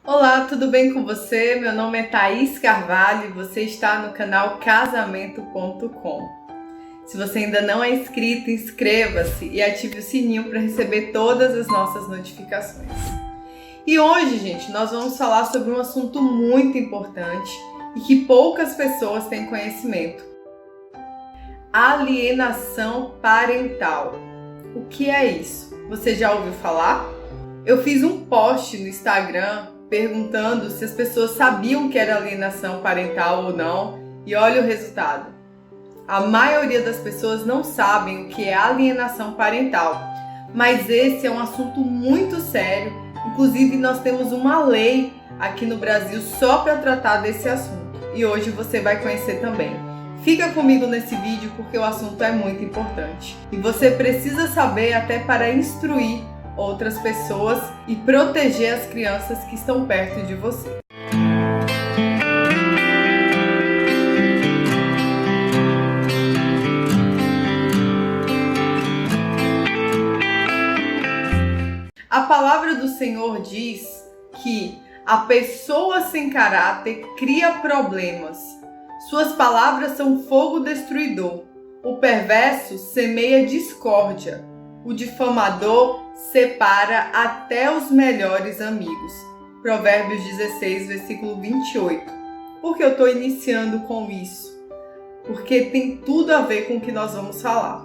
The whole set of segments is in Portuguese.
Olá, tudo bem com você? Meu nome é Thaís Carvalho e você está no canal Casamento.com. Se você ainda não é inscrito, inscreva-se e ative o sininho para receber todas as nossas notificações. E hoje, gente, nós vamos falar sobre um assunto muito importante e que poucas pessoas têm conhecimento. Alienação parental. O que é isso? Você já ouviu falar? Eu fiz um post no Instagram perguntando se as pessoas sabiam que era alienação parental ou não, e olha o resultado. A maioria das pessoas não sabem o que é alienação parental, mas esse é um assunto muito sério. Inclusive, nós temos uma lei aqui no Brasil só para tratar desse assunto, e hoje você vai conhecer também. Fica comigo nesse vídeo porque o assunto é muito importante e você precisa saber até para instruir outras pessoas e proteger as crianças que estão perto de você. A palavra do Senhor diz que a pessoa sem caráter cria problemas. Suas palavras são fogo destruidor. O perverso semeia discórdia. O difamador separa até os melhores amigos. Provérbios 16, versículo 28. Por que eu estou iniciando com isso? Porque tem tudo a ver com o que nós vamos falar.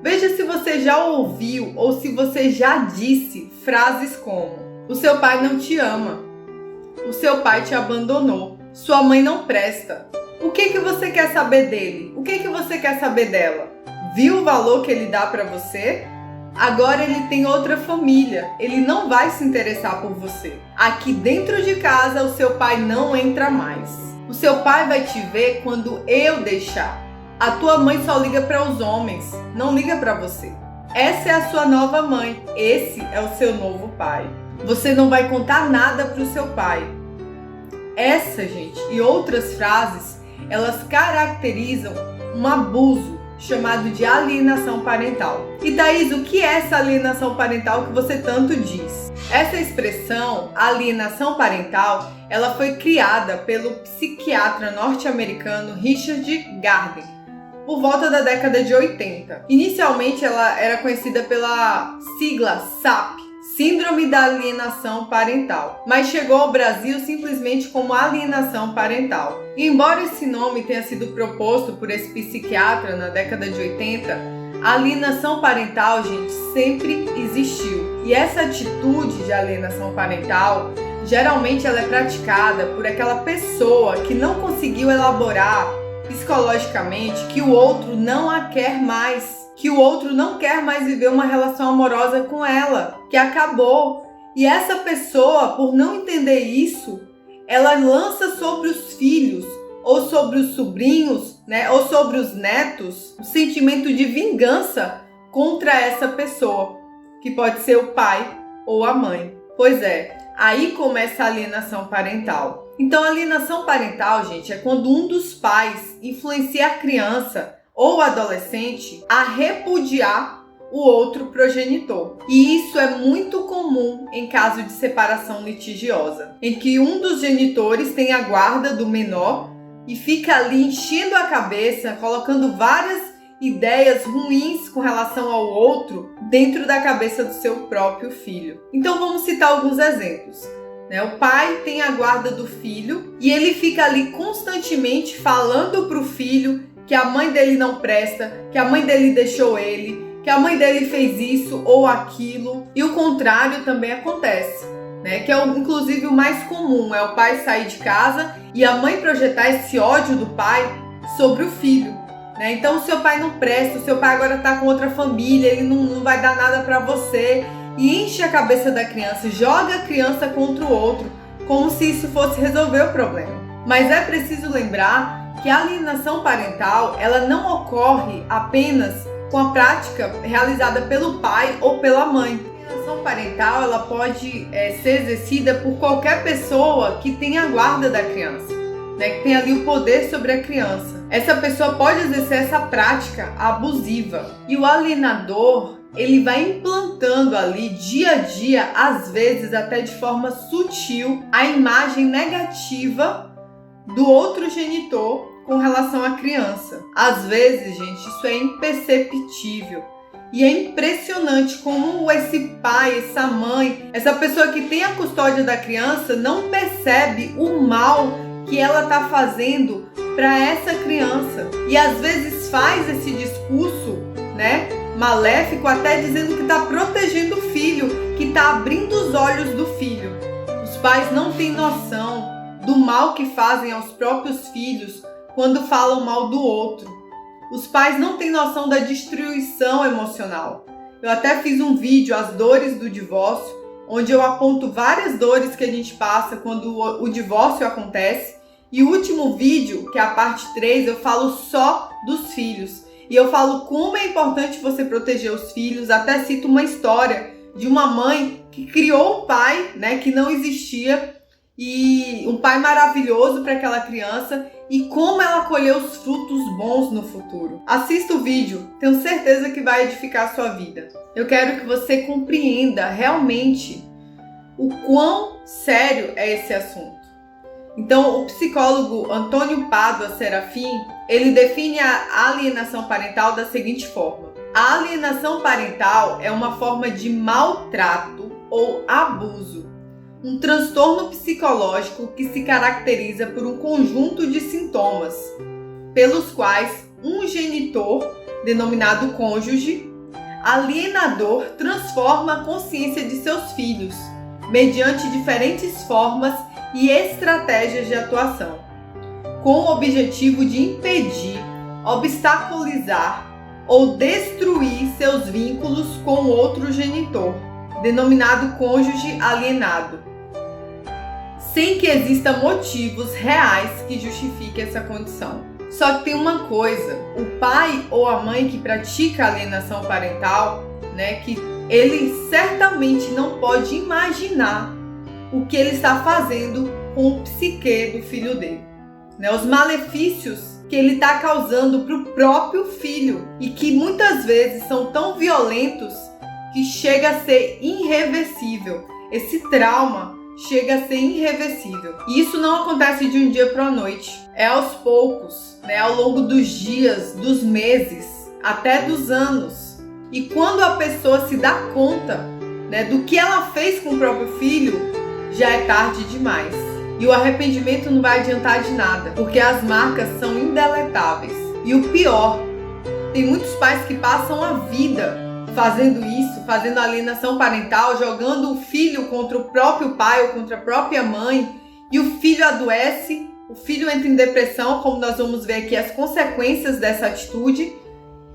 Veja se você já ouviu ou se você já disse frases como: o seu pai não te ama, o seu pai te abandonou, sua mãe não presta. O que você quer saber dele? O que você quer saber dela? Viu o valor que ele dá para você? Agora ele tem outra família, ele não vai se interessar por você. Aqui dentro de casa o seu pai não entra mais. O seu pai vai te ver quando eu deixar. A tua mãe só liga para os homens, não liga para você. Essa é a sua nova mãe, esse é o seu novo pai. Você não vai contar nada para o seu pai. Essa, gente, e outras frases, elas caracterizam um abuso chamado de alienação parental. E Thaís, o que é essa alienação parental que você tanto diz? Essa expressão, alienação parental, ela foi criada pelo psiquiatra norte-americano Richard Garden, por volta da década de 80. Inicialmente ela era conhecida pela sigla SAP, Síndrome da Alienação Parental, mas chegou ao Brasil simplesmente como alienação parental. E embora esse nome tenha sido proposto por esse psiquiatra na década de 80, a alienação parental, gente, sempre existiu. E essa atitude de alienação parental, geralmente ela é praticada por aquela pessoa que não conseguiu elaborar psicologicamente que o outro não a quer mais, que o outro não quer mais viver uma relação amorosa com ela, que acabou. E essa pessoa, por não entender isso, ela lança sobre os filhos, ou sobre os sobrinhos, ou sobre os netos, o sentimento de vingança contra essa pessoa, que pode ser o pai ou a mãe. Pois é, aí começa a alienação parental. Então, a alienação parental, gente, é quando um dos pais influencia a criança ou o adolescente a repudiar o outro progenitor. E isso é muito comum em caso de separação litigiosa, em que um dos genitores tem a guarda do menor e fica ali enchendo a cabeça, colocando várias ideias ruins com relação ao outro dentro da cabeça do seu próprio filho. Então vamos citar alguns exemplos. O pai tem a guarda do filho e ele fica ali constantemente falando para o filho que a mãe dele não presta, que a mãe dele deixou ele, que a mãe dele fez isso ou aquilo. E o contrário também acontece, que é inclusive o mais comum, é o pai sair de casa e a mãe projetar esse ódio do pai sobre o filho. Então o seu pai não presta, o seu pai agora está com outra família, ele não vai dar nada para você. E enche a cabeça da criança, joga a criança contra o outro, como se isso fosse resolver o problema. Mas é preciso lembrar que a alienação parental, ela não ocorre apenas com a prática realizada pelo pai ou pela mãe. A alienação parental, ela pode ser exercida por qualquer pessoa que tenha a guarda da criança, que tem ali o poder sobre a criança. Essa pessoa pode exercer essa prática abusiva. E o alienador, ele vai implantando ali dia a dia, às vezes até de forma sutil, a imagem negativa do outro genitor com relação à criança. Às vezes, gente, isso é imperceptível. E é impressionante como esse pai, essa mãe, essa pessoa que tem a custódia da criança não percebe o mal que ela está fazendo para essa criança. E às vezes faz esse discurso, né, maléfico, até dizendo que está protegendo o filho, que está abrindo os olhos do filho. Os pais não têm noção do mal que fazem aos próprios filhos quando falam mal do outro. Os pais não têm noção da destruição emocional. Eu até fiz um vídeo, As Dores do Divórcio, onde eu aponto várias dores que a gente passa quando o divórcio acontece. E o último vídeo, que é a parte 3, eu falo só dos filhos. E eu falo como é importante você proteger os filhos. Até cito uma história de uma mãe que criou um pai, né, que não existia, e um pai maravilhoso para aquela criança, e como ela colheu os frutos bons no futuro. Assista o vídeo, tenho certeza que vai edificar a sua vida. Eu quero que você compreenda realmente o quão sério é esse assunto. Então, o psicólogo Antônio Pádua Serafim, ele define a alienação parental da seguinte forma: a alienação parental é uma forma de maltrato ou abuso, um transtorno psicológico que se caracteriza por um conjunto de sintomas, pelos quais um genitor, denominado cônjuge, alienador, transforma a consciência de seus filhos, mediante diferentes formas e estratégias de atuação, com o objetivo de impedir, obstaculizar ou destruir seus vínculos com outro genitor, denominado cônjuge alienado, sem que existam motivos reais que justifiquem essa condição. Só que tem uma coisa: o pai ou a mãe que pratica alienação parental, né, que ele certamente não pode imaginar o que ele está fazendo com o psique do filho dele, né, os malefícios que ele está causando para o próprio filho, e que muitas vezes são tão violentos que chega a ser irreversível. Esse trauma chega a ser irreversível. E isso não acontece de um dia para a noite. É aos poucos, né, ao longo dos dias, dos meses, até dos anos. E quando a pessoa se dá conta, né, do que ela fez com o próprio filho, já é tarde demais. E o arrependimento não vai adiantar de nada, porque as marcas são indeletáveis. E o pior, tem muitos pais que passam a vida fazendo isso, fazendo alienação parental, jogando o filho contra o próprio pai ou contra a própria mãe, e o filho adoece, o filho entra em depressão, como nós vamos ver aqui as consequências dessa atitude,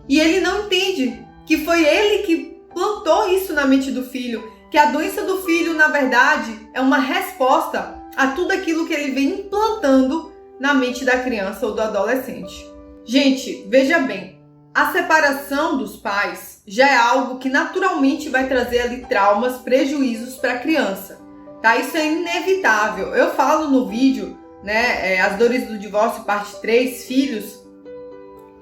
e ele não entende que foi ele que plantou isso na mente do filho, que a doença do filho, na verdade, é uma resposta a tudo aquilo que ele vem implantando na mente da criança ou do adolescente. Gente, veja bem, a separação dos pais já é algo que naturalmente vai trazer ali traumas, prejuízos para a criança, tá? Isso é inevitável. Eu falo no vídeo, né, As Dores do Divórcio, parte 3, Filhos,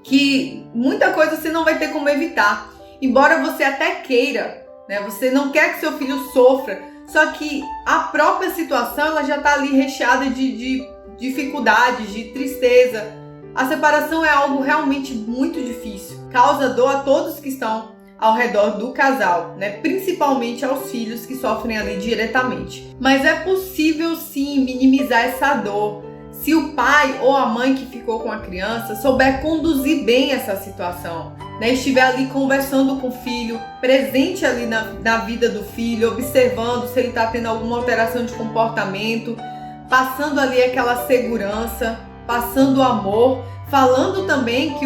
que muita coisa você não vai ter como evitar. Embora você até queira, né, você não quer que seu filho sofra, só que a própria situação ela já está ali recheada de dificuldades, de tristeza. A separação é algo realmente muito difícil, causa dor a todos que estão ao redor do casal, né? Principalmente aos filhos que sofrem ali diretamente. Mas é possível sim minimizar essa dor, se o pai ou a mãe que ficou com a criança souber conduzir bem essa situação, né? Estiver ali conversando com o filho, presente ali na vida do filho, observando se ele está tendo alguma alteração de comportamento, passando ali aquela segurança, passando amor, falando também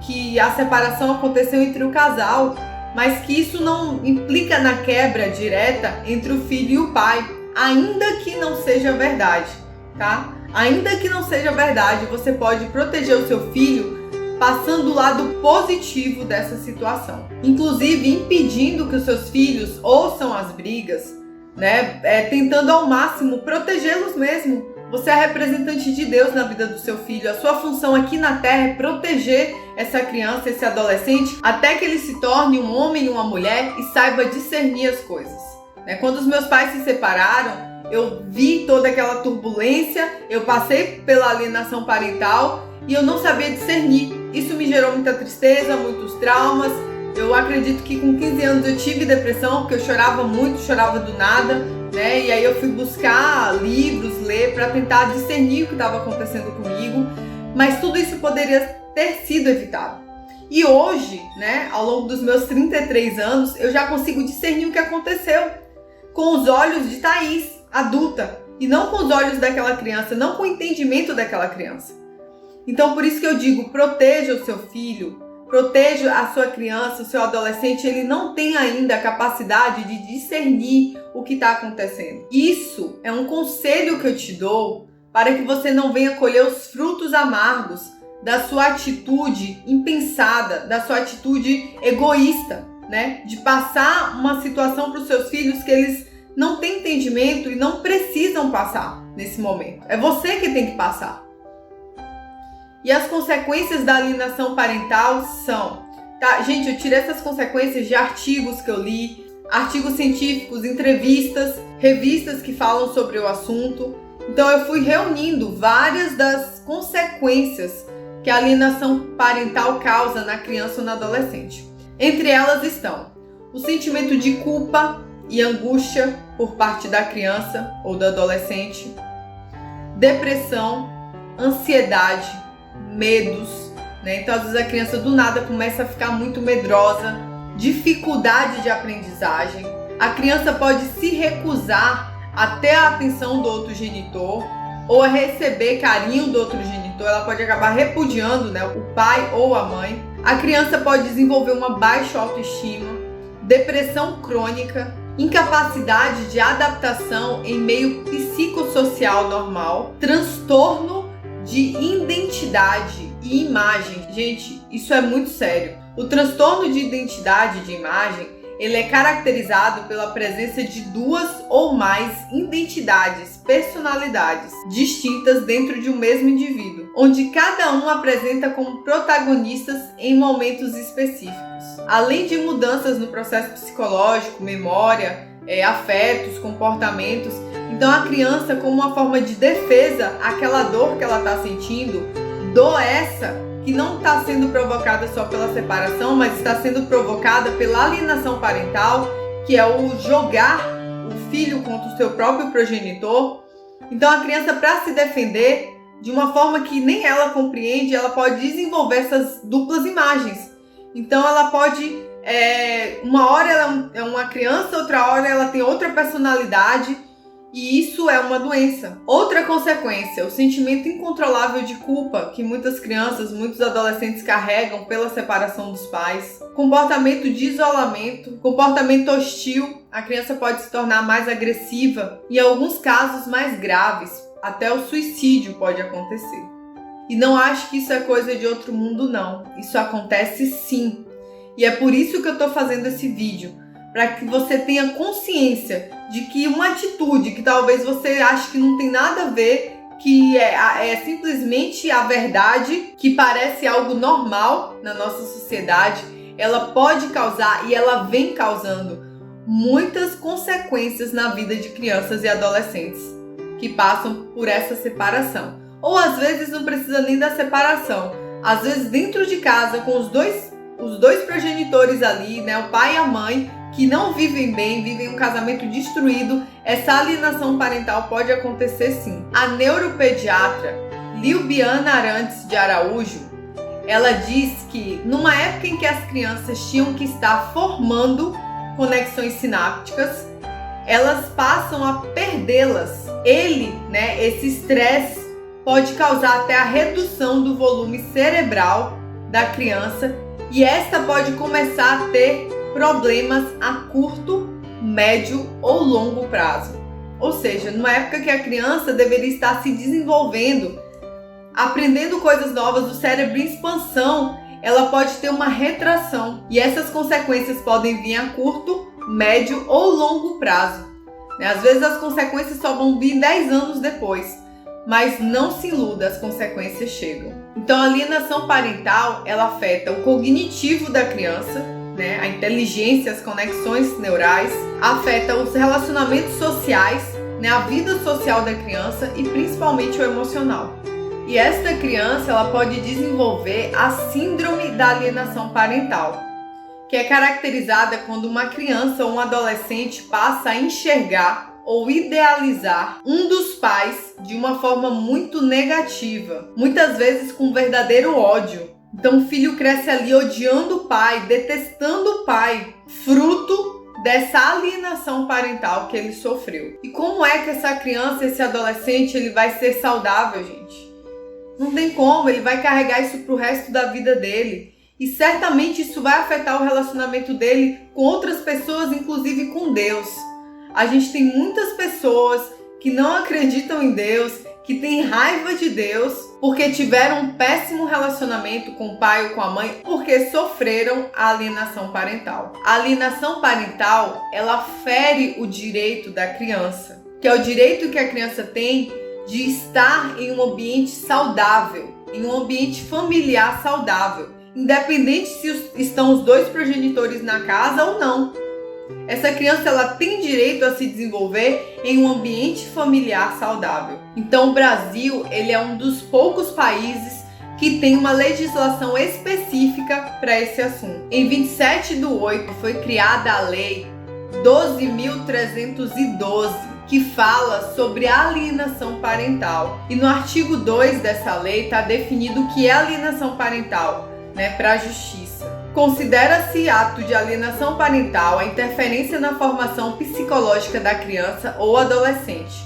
que a separação aconteceu entre o casal, mas que isso não implica na quebra direta entre o filho e o pai, ainda que não seja verdade, tá? Ainda que não seja verdade, você pode proteger o seu filho passando o lado positivo dessa situação, inclusive impedindo que os seus filhos ouçam as brigas, né? Tentando ao máximo protegê-los mesmo, Você é representante de Deus na vida do seu filho. A sua função aqui na Terra é proteger essa criança, esse adolescente, até que ele se torne um homem e uma mulher e saiba discernir as coisas. Quando os meus pais se separaram, eu vi toda aquela turbulência, eu passei pela alienação parental e eu não sabia discernir. Isso me gerou muita tristeza, muitos traumas. Eu acredito que com 15 anos eu tive depressão, porque eu chorava muito, chorava do nada, E aí eu fui buscar livros, ler, para tentar discernir o que estava acontecendo comigo. Mas tudo isso poderia ter sido evitado. E hoje, ao longo dos meus 33 anos, eu já consigo discernir o que aconteceu com os olhos de Thaís, adulta, e não com os olhos daquela criança, não com o entendimento daquela criança. Então, por isso que eu digo, proteja o seu filho, proteja a sua criança, o seu adolescente. Ele não tem ainda a capacidade de discernir o que está acontecendo. Isso é um conselho que eu te dou para que você não venha colher os frutos amargos da sua atitude impensada, da sua atitude egoísta, de passar uma situação para os seus filhos que eles não têm entendimento e não precisam passar nesse momento. É você que tem que passar. E as consequências da alienação parental são... Gente, eu tirei essas consequências de artigos que eu li, artigos científicos, entrevistas, revistas que falam sobre o assunto. Então eu fui reunindo várias das consequências que a alienação parental causa na criança ou no adolescente. Entre elas estão o sentimento de culpa e angústia por parte da criança ou do adolescente, depressão, ansiedade, medos, Então às vezes a criança do nada começa a ficar muito medrosa, dificuldade de aprendizagem, a criança pode se recusar a ter a atenção do outro genitor ou a receber carinho do outro genitor. Ela pode acabar repudiando o pai ou a mãe. A criança pode desenvolver uma baixa autoestima, depressão crônica, incapacidade de adaptação em meio psicossocial normal, transtorno de identidade e imagem. Gente, isso é muito sério. O transtorno de identidade e de imagem, ele é caracterizado pela presença de duas ou mais identidades, personalidades distintas dentro de um mesmo indivíduo, onde cada um apresenta como protagonistas em momentos específicos. Além de mudanças no processo psicológico, memória, afetos, comportamentos, então a criança, como uma forma de defesa àquela dor que ela está sentindo, dor essa que não está sendo provocada só pela separação, mas está sendo provocada pela alienação parental, que é o jogar o filho contra o seu próprio progenitor. Então a criança, para se defender de uma forma que nem ela compreende, ela pode desenvolver essas duplas imagens. Então ela pode, uma hora ela é uma criança, outra hora ela tem outra personalidade, e isso é uma doença. Outra consequência, o sentimento incontrolável de culpa que muitas crianças, muitos adolescentes carregam pela separação dos pais. Comportamento de isolamento, comportamento hostil. A criança pode se tornar mais agressiva e, em alguns casos mais graves, até o suicídio pode acontecer. E não acho que isso é coisa de outro mundo, não. Isso acontece sim. E é por isso que eu estou fazendo esse vídeo, para que você tenha consciência de que uma atitude que talvez você ache que não tem nada a ver, que é simplesmente a verdade, que parece algo normal na nossa sociedade, ela pode causar, e ela vem causando, muitas consequências na vida de crianças e adolescentes que passam por essa separação. Ou às vezes não precisa nem da separação, às vezes dentro de casa com os dois progenitores ali, o pai e a mãe, que não vivem bem, vivem um casamento destruído, essa alienação parental pode acontecer sim. A neuropediatra Lilbiana Arantes de Araújo, ela diz que numa época em que as crianças tinham que estar formando conexões sinápticas, elas passam a perdê-las. Esse estresse pode causar até a redução do volume cerebral da criança, e esta pode começar a ter problemas a curto, médio ou longo prazo. Ou seja, numa época que a criança deveria estar se desenvolvendo, aprendendo coisas novas, o cérebro em expansão, ela pode ter uma retração. E essas consequências podem vir a curto, médio ou longo prazo. Às vezes as consequências só vão vir 10 anos depois. mas não se iluda, as consequências chegam. Então, a alienação parental, ela afeta o cognitivo da criança, né? A inteligência, as conexões neurais, afeta os relacionamentos sociais, né? A vida social da criança e principalmente o emocional. E esta criança, ela pode desenvolver a síndrome da alienação parental, que é caracterizada quando uma criança ou um adolescente passa a enxergar ou idealizar um dos pais de uma forma muito negativa, muitas vezes com verdadeiro ódio. Então o filho cresce ali odiando o pai, detestando o pai, fruto dessa alienação parental que ele sofreu. E como é que essa criança, esse adolescente, ele vai ser saudável, gente? Não tem como, ele vai carregar isso pro resto da vida dele. E certamente isso vai afetar o relacionamento dele com outras pessoas, inclusive com Deus. A gente tem muitas pessoas que não acreditam em Deus, que têm raiva de Deus, porque tiveram um péssimo relacionamento com o pai ou com a mãe, porque sofreram a alienação parental. A alienação parental, ela fere o direito da criança, que é o direito que a criança tem de estar em um ambiente saudável, em um ambiente familiar saudável, independente se estão os dois progenitores na casa ou não. Essa criança, ela tem direito a se desenvolver em um ambiente familiar saudável. Então o Brasil, ele é um dos poucos países que tem uma legislação específica para esse assunto. Em 27/8 foi criada a Lei 12.312, que fala sobre a alienação parental. E no artigo 2 dessa lei está definido o que é alienação parental, né, para a justiça. Considera-se ato de alienação parental a interferência na formação psicológica da criança ou adolescente,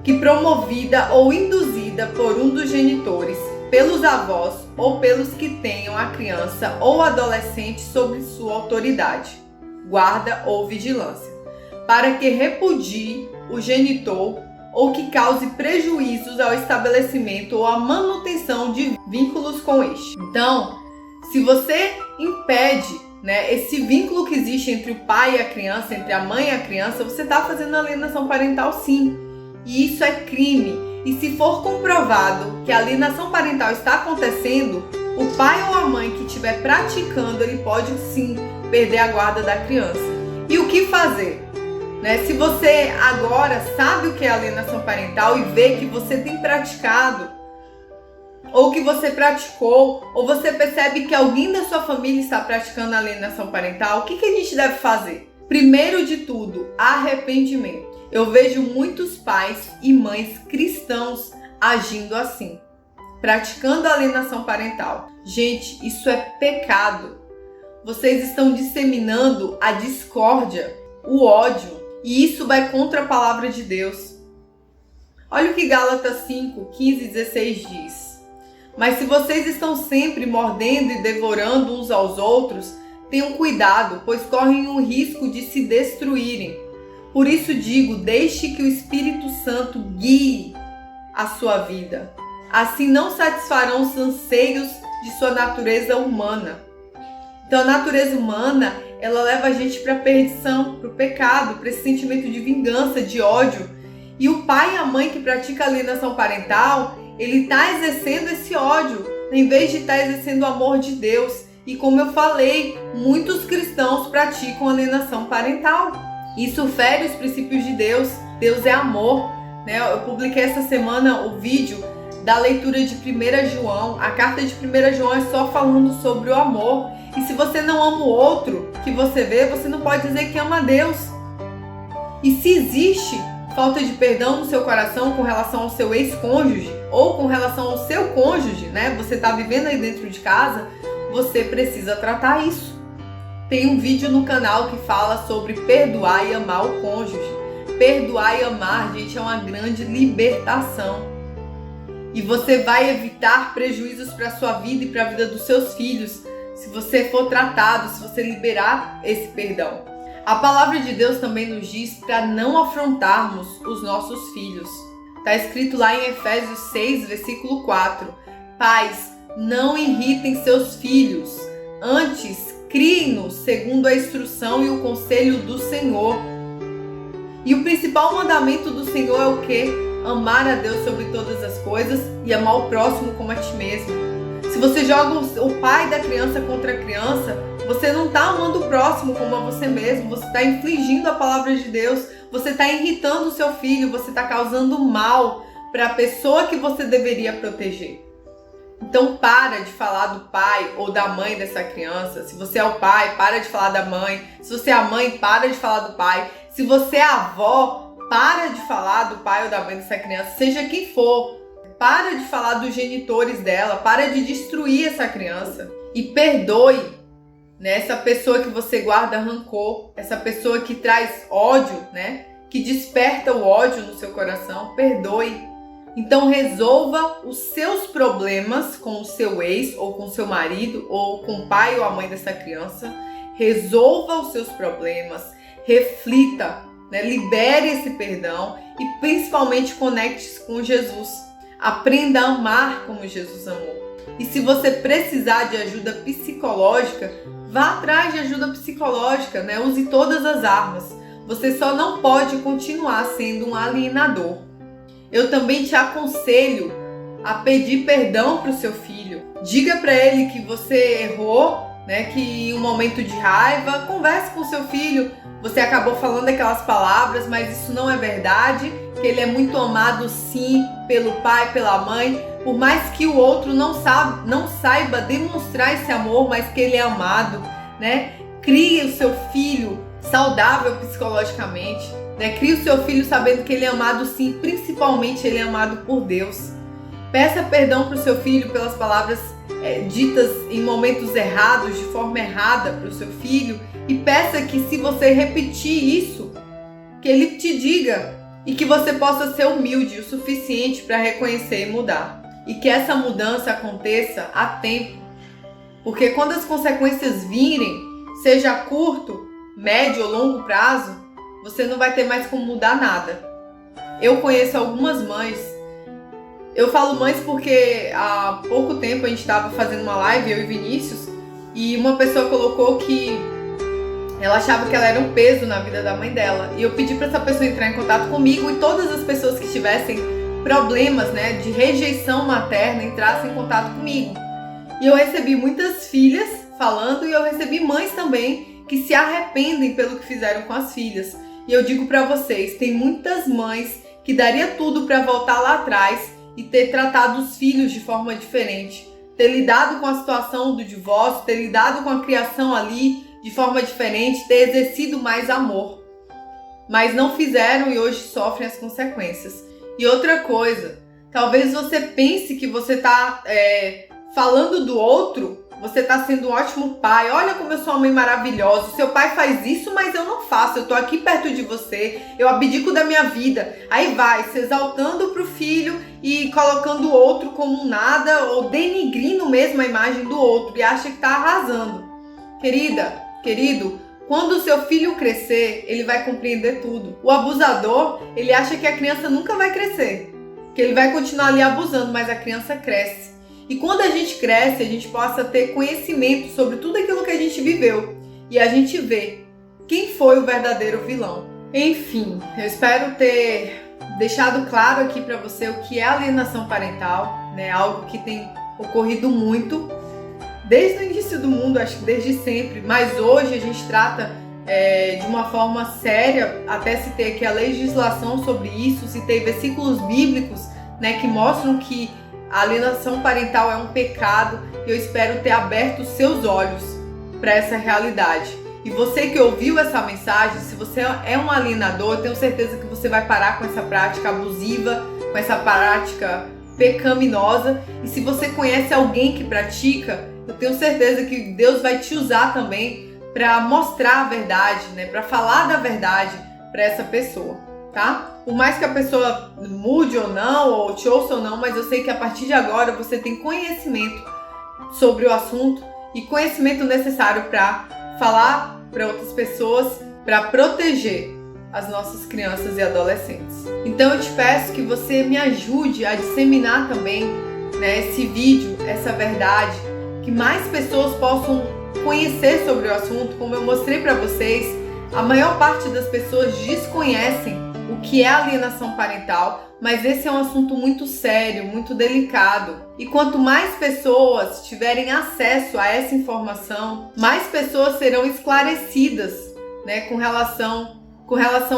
que promovida ou induzida por um dos genitores, pelos avós ou pelos que tenham a criança ou adolescente sob sua autoridade, guarda ou vigilância, para que repudie o genitor ou que cause prejuízos ao estabelecimento ou à manutenção de vínculos com este. Então, se você impede, né, esse vínculo que existe entre o pai e a criança, entre a mãe e a criança, você está fazendo alienação parental, sim. E isso é crime. E se for comprovado que a alienação parental está acontecendo, o pai ou a mãe que estiver praticando, ele pode sim perder a guarda da criança. E o que fazer? Né? Se você agora sabe o que é alienação parental e vê que você tem praticado, ou que você praticou, ou você percebe que alguém da sua família está praticando alienação parental, o que a gente deve fazer? Primeiro de tudo, arrependimento. Eu vejo muitos pais e mães cristãos agindo assim, praticando alienação parental. Gente, isso é pecado. Vocês estão disseminando a discórdia, o ódio, e isso vai contra a palavra de Deus. Olha o que Gálatas 5, 15 e 16 diz. Mas se vocês estão sempre mordendo e devorando uns aos outros, tenham cuidado, pois correm o risco de se destruírem. Por isso digo, deixe que o Espírito Santo guie a sua vida. Assim não satisfarão os anseios de sua natureza humana. Então a natureza humana, ela leva a gente para a perdição, para o pecado, para esse sentimento de vingança, de ódio. E o pai e a mãe que pratica alienação parental, ele está exercendo esse ódio, em vez de estar exercendo o amor de Deus. E como eu falei, muitos cristãos praticam alienação parental. Isso fere os princípios de Deus. Deus é amor, né? Eu publiquei essa semana o vídeo da leitura de 1 João. A carta de 1 João é só falando sobre o amor. E se você não ama o outro que você vê, você não pode dizer que ama a Deus. E se existe falta de perdão no seu coração com relação ao seu ex-cônjuge ou com relação ao seu cônjuge, né? Você está vivendo aí dentro de casa, você precisa tratar isso. Tem um vídeo no canal que fala sobre perdoar e amar o cônjuge. Perdoar e amar, gente, é uma grande libertação. E você vai evitar prejuízos para a sua vida e para a vida dos seus filhos, se você for tratado, se você liberar esse perdão. A palavra de Deus também nos diz para não afrontarmos os nossos filhos. Está escrito lá em Efésios 6, versículo 4. Pais, não irritem seus filhos, antes criem-nos segundo a instrução e o conselho do Senhor. E o principal mandamento do Senhor é o quê? Amar a Deus sobre todas as coisas e amar o próximo como a ti mesmo. Se você joga o pai da criança contra a criança, você não está amando o próximo como a você mesmo, você está infligindo a palavra de Deus, você está irritando o seu filho, você está causando mal para a pessoa que você deveria proteger. Então para de falar do pai ou da mãe dessa criança. Se você é o pai, para de falar da mãe. Se você é a mãe, para de falar do pai. Se você é a avó, para de falar do pai ou da mãe dessa criança, seja quem for. Para de falar dos genitores dela, para de destruir essa criança. E perdoe, né, essa pessoa que você guarda rancor, essa pessoa que traz ódio, né, que desperta o ódio no seu coração. Perdoe. Então resolva os seus problemas com o seu ex, ou com o seu marido, ou com o pai ou a mãe dessa criança. Resolva os seus problemas, reflita, né? Libere esse perdão e principalmente conecte-se com Jesus. Aprenda a amar como Jesus amou. E se você precisar de ajuda psicológica, vá atrás de ajuda psicológica, né? Use todas as armas. Você só não pode continuar sendo um alienador. Eu também te aconselho a pedir perdão para o seu filho. Diga para ele que você errou, né? Que em um momento de raiva, converse com o seu filho. Você acabou falando aquelas palavras, mas isso não é verdade. Que ele é muito amado sim pelo pai, pela mãe. Por mais que o outro não saiba demonstrar esse amor, mas que ele é amado, né? Crie o seu filho saudável psicologicamente. Crie o seu filho sabendo que ele é amado sim, principalmente ele é amado por Deus. Peça perdão para o seu filho pelas palavras ditas em momentos errados, de forma errada para o seu filho. E peça que se você repetir isso, que ele te diga e que você possa ser humilde o suficiente para reconhecer e mudar. E que essa mudança aconteça a tempo. Porque quando as consequências virem, seja a curto, médio ou longo prazo, você não vai ter mais como mudar nada. Eu conheço algumas mães. Eu falo mães porque há pouco tempo a gente estava fazendo uma live, eu e Vinícius, e uma pessoa colocou que ela achava que ela era um peso na vida da mãe dela. E eu pedi para essa pessoa entrar em contato comigo e todas as pessoas que tivessem problemas, né, de rejeição materna entrassem em contato comigo. E eu recebi muitas filhas falando e eu recebi mães também que se arrependem pelo que fizeram com as filhas. E eu digo para vocês, tem muitas mães que daria tudo para voltar lá atrás e ter tratado os filhos de forma diferente, ter lidado com a situação do divórcio, ter lidado com a criação ali de forma diferente, ter exercido mais amor. Mas não fizeram e hoje sofrem as consequências. E outra coisa, talvez você pense que você está falando do outro, você está sendo um ótimo pai, olha como eu sou uma mãe maravilhosa, seu pai faz isso, mas eu não faço, eu tô aqui perto de você, eu abdico da minha vida. Aí vai, se exaltando pro filho e colocando o outro como um nada, ou denigrindo mesmo a imagem do outro e acha que tá arrasando. Querida, querido, quando o seu filho crescer, ele vai compreender tudo. O abusador, ele acha que a criança nunca vai crescer, que ele vai continuar ali abusando, mas a criança cresce. E quando a gente cresce, a gente possa ter conhecimento sobre tudo aquilo que a gente viveu. E a gente vê quem foi o verdadeiro vilão. Enfim, eu espero ter deixado claro aqui para você o que é alienação parental, né? Algo que tem ocorrido muito desde o início do mundo, acho que desde sempre. Mas hoje a gente trata de uma forma séria, até se ter aqui a legislação sobre isso, se ter versículos bíblicos, né, que mostram que a alienação parental é um pecado. E eu espero ter aberto os seus olhos para essa realidade. E você que ouviu essa mensagem, se você é um alienador, eu tenho certeza que você vai parar com essa prática abusiva, com essa prática pecaminosa. E se você conhece alguém que pratica, eu tenho certeza que Deus vai te usar também para mostrar a verdade, né? Para falar da verdade para essa pessoa, tá? Por mais que a pessoa mude ou não, ou te ouça ou não, mas eu sei que a partir de agora você tem conhecimento sobre o assunto e conhecimento necessário para falar para outras pessoas, para proteger as nossas crianças e adolescentes. Então eu te peço que você me ajude a disseminar também, né, esse vídeo, essa verdade, que mais pessoas possam conhecer sobre o assunto. Como eu mostrei para vocês, A maior parte das pessoas desconhecem o que é alienação parental, mas esse é um assunto muito sério, muito delicado. E quanto mais pessoas tiverem acesso a essa informação, mais pessoas serão esclarecidas, né, com relação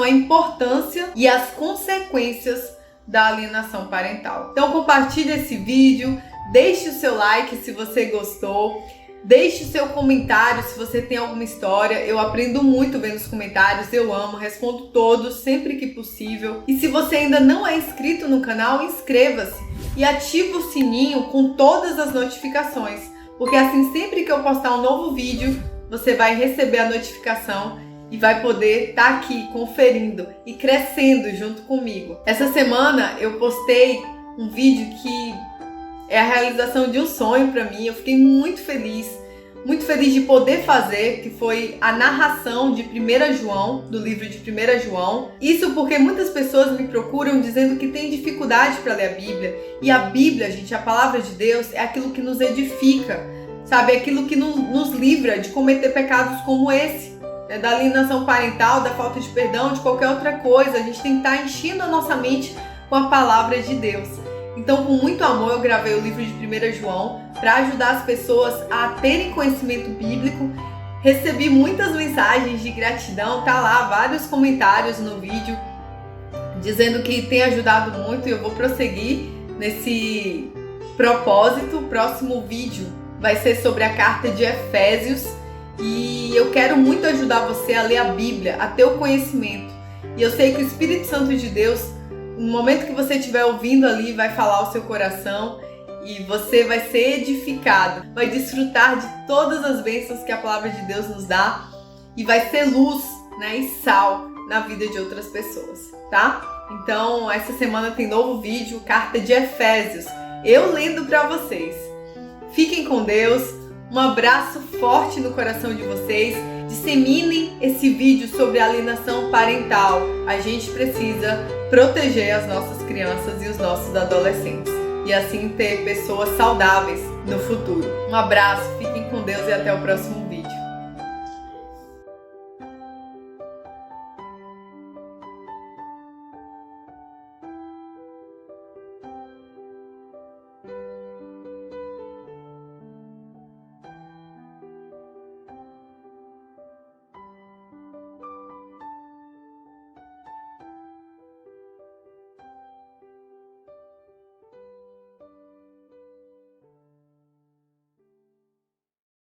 à importância e às consequências da alienação parental. Então compartilhe esse vídeo, deixe o seu like se você gostou, deixe o seu comentário se você tem alguma história. Eu aprendo muito vendo os comentários, eu amo, respondo todos sempre que possível. E se você ainda não é inscrito no canal, inscreva-se e ative o sininho com todas as notificações, porque assim sempre que eu postar um novo vídeo, você vai receber a notificação e vai poder estar aqui conferindo e crescendo junto comigo. Essa semana eu postei um vídeo que é a realização de um sonho para mim. Eu fiquei muito feliz de poder fazer, que foi a narração de 1 João, do livro de 1 João. Isso porque muitas pessoas me procuram dizendo que tem dificuldade para ler a Bíblia. E a Bíblia, gente, a palavra de Deus, é aquilo que nos edifica, sabe? É aquilo que nos livra de cometer pecados como esse, né? Da alienação parental, da falta de perdão, de qualquer outra coisa. A gente tem que estar enchendo a nossa mente com a palavra de Deus. Então, com muito amor, eu gravei o livro de 1 João para ajudar as pessoas a terem conhecimento bíblico. Recebi muitas mensagens de gratidão, tá lá vários comentários no vídeo dizendo que tem ajudado muito, e eu vou prosseguir nesse propósito. O próximo vídeo vai ser sobre a carta de Efésios e eu quero muito ajudar você a ler a Bíblia, a ter o conhecimento. E eu sei que o Espírito Santo de Deus, no momento que você estiver ouvindo ali, vai falar ao seu coração e você vai ser edificado, vai desfrutar de todas as bênçãos que a palavra de Deus nos dá e vai ser luz, né, e sal na vida de outras pessoas, tá? Então, essa semana tem novo vídeo, carta de Efésios, eu lendo para vocês. Fiquem com Deus, um abraço forte no coração de vocês. Disseminem esse vídeo sobre alienação parental. A gente precisa proteger as nossas crianças e os nossos adolescentes e assim ter pessoas saudáveis no futuro. Um abraço, fiquem com Deus e até o próximo vídeo.